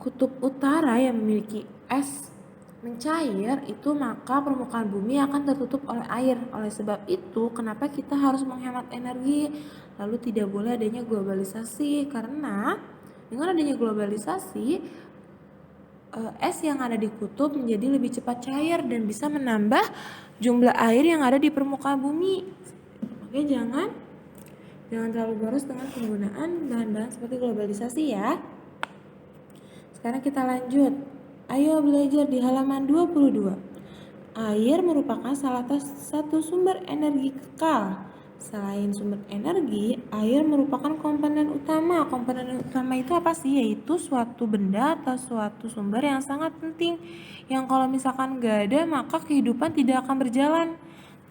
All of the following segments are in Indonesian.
kutub utara yang memiliki es mencair itu, maka permukaan bumi akan tertutup oleh air. Oleh sebab itu, kenapa kita harus menghemat energi? Lalu tidak boleh adanya globalisasi, karena dengan adanya globalisasi, es yang ada di kutub menjadi lebih cepat cair dan bisa menambah jumlah air yang ada di permukaan bumi. Oke, jangan terlalu boros dengan penggunaan bahan-bahan seperti globalisasi ya. Sekarang kita lanjut. Ayo belajar di halaman 22. Air merupakan salah satu sumber energi kekal. Selain sumber energi, air merupakan komponen utama. Komponen utama itu apa sih? Yaitu suatu benda atau suatu sumber yang sangat penting, yang kalau misalkan gak ada, maka kehidupan tidak akan berjalan.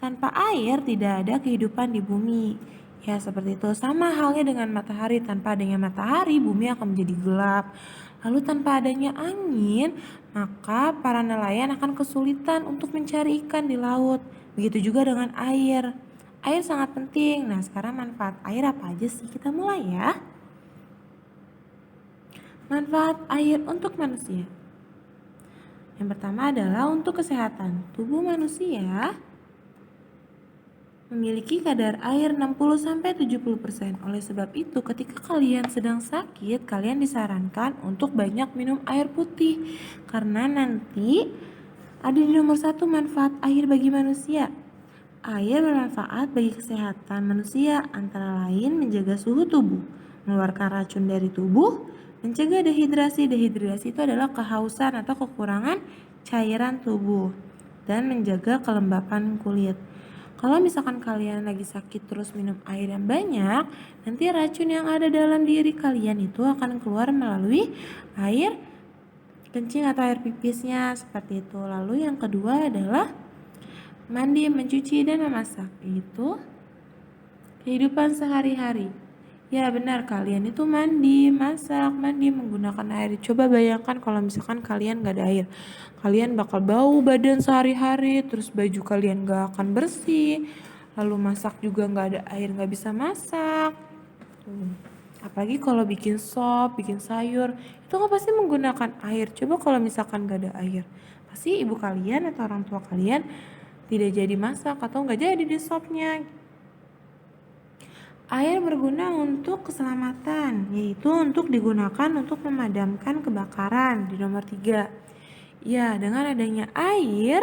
Tanpa air tidak ada kehidupan di bumi. Ya, seperti itu. Sama halnya dengan matahari. Tanpa adanya matahari, bumi akan menjadi gelap. Lalu tanpa adanya angin, maka para nelayan akan kesulitan untuk mencari ikan di laut. Begitu juga dengan air. Air sangat penting. Nah, sekarang manfaat air apa aja sih? Kita mulai ya. Manfaat air untuk manusia. Yang pertama adalah untuk kesehatan. Tubuh manusia memiliki kadar air 60-70%. Oleh sebab itu, ketika kalian sedang sakit, kalian disarankan untuk banyak minum air putih. Karena nanti ada di nomor 1 manfaat air bagi manusia. Air bermanfaat bagi kesehatan manusia, antara lain menjaga suhu tubuh, mengeluarkan racun dari tubuh, mencegah dehidrasi. Dehidrasi itu adalah kehausan atau kekurangan cairan tubuh, dan menjaga kelembapan kulit. Kalau misalkan kalian lagi sakit terus minum air yang banyak, nanti racun yang ada dalam diri kalian itu akan keluar melalui air kencing atau air pipisnya, seperti itu. Lalu yang kedua adalah mandi, mencuci, dan memasak. Itu kehidupan sehari-hari. Ya benar, kalian itu mandi, masak, mandi menggunakan air. Coba bayangkan kalau misalkan kalian gak ada air. Kalian bakal bau badan sehari-hari, terus baju kalian gak akan bersih. Lalu masak juga gak ada air, gak bisa masak. Apalagi kalau bikin sop, bikin sayur, itu kan pasti menggunakan air. Coba kalau misalkan gak ada air, pasti ibu kalian atau orang tua kalian tidak jadi masak atau gak jadi deh sopnya. Air berguna untuk keselamatan, yaitu untuk digunakan untuk memadamkan kebakaran di nomor 3. Ya, dengan adanya air,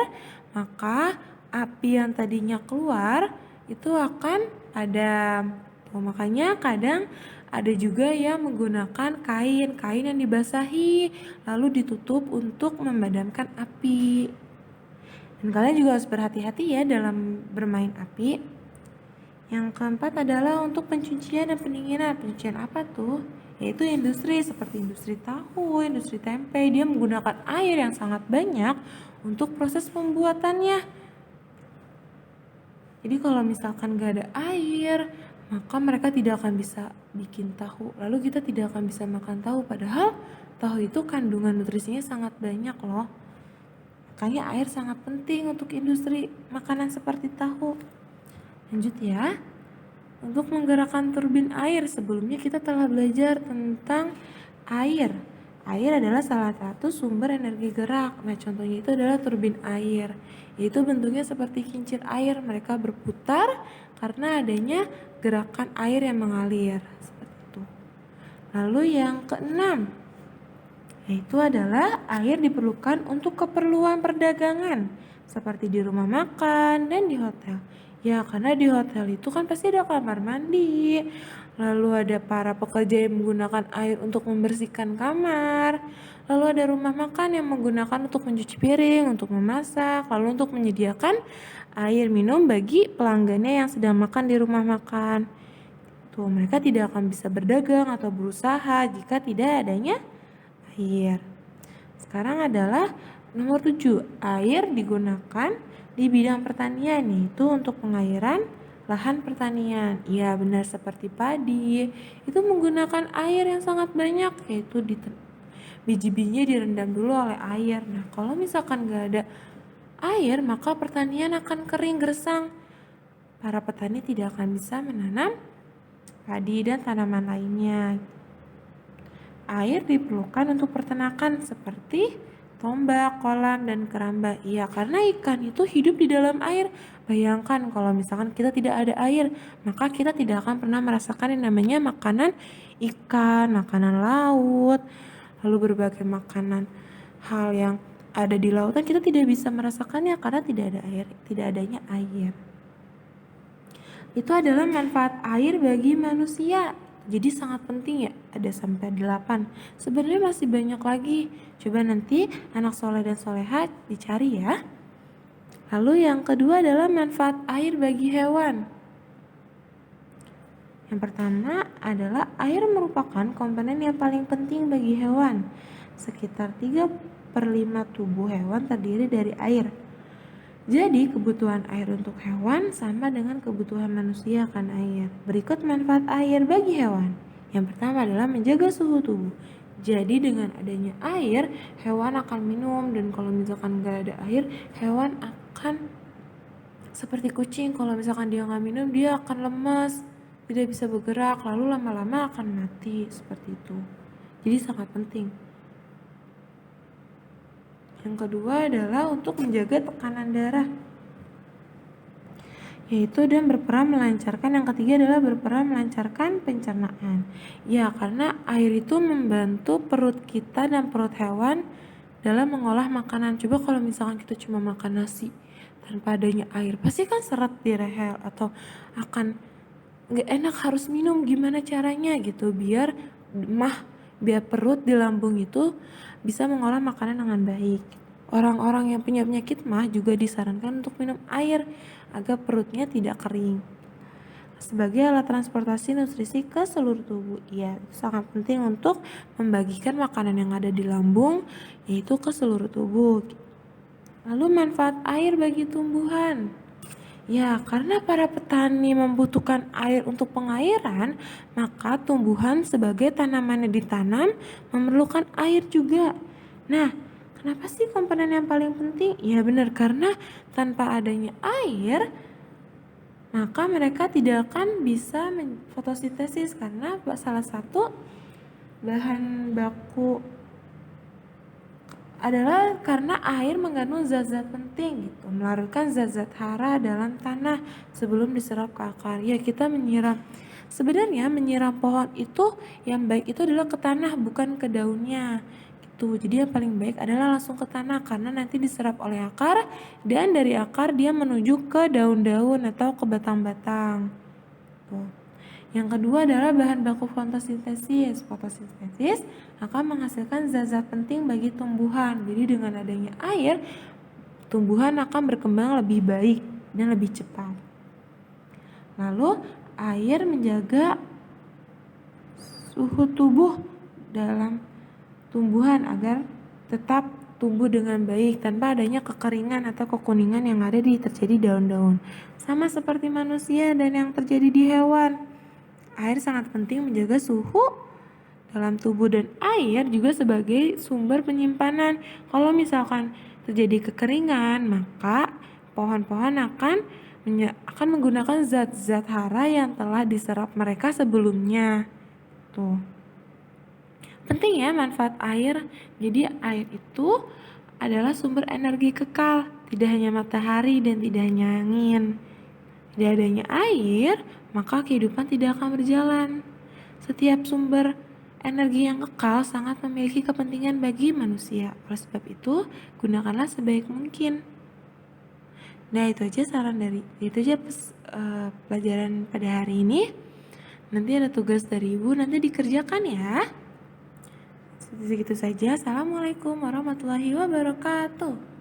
maka api yang tadinya keluar itu akan padam. Makanya kadang ada juga yang menggunakan kain yang dibasahi lalu ditutup untuk memadamkan api. Dan kalian juga harus berhati-hati ya dalam bermain api. Yang keempat adalah untuk pencucian dan pendinginan. Pencucian apa tuh? Yaitu industri seperti industri tahu, industri tempe. Dia menggunakan air yang sangat banyak untuk proses pembuatannya. Jadi kalau misalkan gak ada air, maka mereka tidak akan bisa bikin tahu. Lalu kita tidak akan bisa makan tahu. Padahal tahu itu kandungan nutrisinya sangat banyak loh. Makanya air sangat penting untuk industri makanan seperti tahu. Lanjut ya. Untuk menggerakkan turbin air, sebelumnya kita telah belajar tentang air. Air adalah salah satu sumber energi gerak. Nah, contohnya itu adalah turbin air. Yaitu bentuknya seperti kincir air. Mereka berputar karena adanya gerakan air yang mengalir. Seperti itu. Lalu yang keenam, yaitu adalah air diperlukan untuk keperluan perdagangan, seperti di rumah makan dan di hotel. Ya, karena di hotel itu kan pasti ada kamar mandi, lalu ada para pekerja yang menggunakan air untuk membersihkan kamar, lalu ada rumah makan yang menggunakan untuk mencuci piring, untuk memasak, lalu untuk menyediakan air minum bagi pelanggannya yang sedang makan di rumah makan. Tuh, mereka tidak akan bisa berdagang atau berusaha jika tidak adanya air. Sekarang adalah nomor 7. Air digunakan di bidang pertanian, yaitu untuk pengairan lahan pertanian. Ya, benar, seperti padi. Itu menggunakan air yang sangat banyak, yaitu biji-bijinya direndam dulu oleh air. Nah, kalau misalkan gak ada air, maka pertanian akan kering gersang. Para petani tidak akan bisa menanam padi dan tanaman lainnya. air diperlukan untuk peternakan seperti tombak, kolam, dan keramba. Iya, karena ikan itu hidup di dalam air. Bayangkan kalau misalkan kita tidak ada air, maka kita tidak akan pernah merasakan yang namanya makanan ikan, makanan laut, lalu berbagai makanan hal yang ada di lautan kita tidak bisa merasakannya karena tidak ada air, tidak adanya air. Itu adalah manfaat air bagi manusia. Jadi sangat penting ya, ada sampai 8. Sebenarnya masih banyak lagi. Coba nanti anak soleh dan soleha dicari ya. Lalu yang kedua adalah manfaat air bagi hewan. Yang pertama adalah air merupakan komponen yang paling penting bagi hewan. Sekitar 3/5 tubuh hewan terdiri dari air. Jadi kebutuhan air untuk hewan sama dengan kebutuhan manusia akan air. Berikut manfaat air bagi hewan. Yang pertama adalah menjaga suhu tubuh. Jadi dengan adanya air, hewan akan minum, dan kalau misalkan gak ada air, hewan akan seperti kucing. Kalau misalkan dia gak minum, dia akan lemas, tidak bisa bergerak, lalu lama-lama akan mati, seperti itu. Jadi sangat penting. Yang kedua adalah untuk menjaga tekanan darah, yaitu dan berperan melancarkan. Yang ketiga adalah berperan melancarkan pencernaan. Ya, karena air itu membantu perut kita dan perut hewan dalam mengolah makanan. Coba kalau misalkan kita cuma makan nasi tanpa adanya air, pasti kan seret di rehel atau akan gak enak, harus minum. Gimana caranya gitu biar perut di lambung itu bisa mengolah makanan dengan baik. Orang-orang yang punya penyakit mah juga disarankan untuk minum air agar perutnya tidak kering. Sebagai alat transportasi nutrisi ke seluruh tubuh. Ya, itu sangat penting untuk membagikan makanan yang ada di lambung yaitu ke seluruh tubuh. Lalu manfaat air bagi tumbuhan. Ya, karena para petani membutuhkan air untuk pengairan, maka tumbuhan sebagai tanaman yang ditanam memerlukan air juga. Nah, kenapa sih komponen yang paling penting? Ya benar, karena tanpa adanya air, maka mereka tidak akan bisa fotosintesis, karena salah satu bahan baku adalah karena air mengandung zat-zat penting gitu, melarutkan zat-zat hara dalam tanah sebelum diserap ke akar. Ya, kita menyiram. Sebenarnya menyiram pohon itu yang baik itu adalah ke tanah, bukan ke daunnya gitu. Jadi yang paling baik adalah langsung ke tanah karena nanti diserap oleh akar, dan dari akar dia menuju ke daun-daun atau ke batang-batang. Tuh. Yang kedua adalah bahan baku fotosintesis. Fotosintesis akan menghasilkan zat-zat penting bagi tumbuhan. Jadi dengan adanya air, tumbuhan akan berkembang lebih baik dan lebih cepat. Lalu air menjaga suhu tubuh dalam tumbuhan agar tetap tumbuh dengan baik tanpa adanya kekeringan atau kekuningan yang ada terjadi daun-daun. Sama seperti manusia dan yang terjadi di hewan. Air sangat penting menjaga suhu dalam tubuh, dan air juga sebagai sumber penyimpanan. Kalau misalkan terjadi kekeringan, maka pohon-pohon akan menggunakan zat-zat hara yang telah diserap mereka sebelumnya. Tuh. Penting ya manfaat air. Jadi air itu adalah sumber energi kekal, tidak hanya matahari dan tidak hanya angin. Tidak adanya air, maka kehidupan tidak akan berjalan. Setiap sumber energi yang kekal sangat memiliki kepentingan bagi manusia. Oleh sebab itu, gunakanlah sebaik mungkin. Nah, itu aja pelajaran pada hari ini. Nanti ada tugas dari Ibu, nanti dikerjakan ya. Segitu saja. Assalamualaikum warahmatullahi wabarakatuh.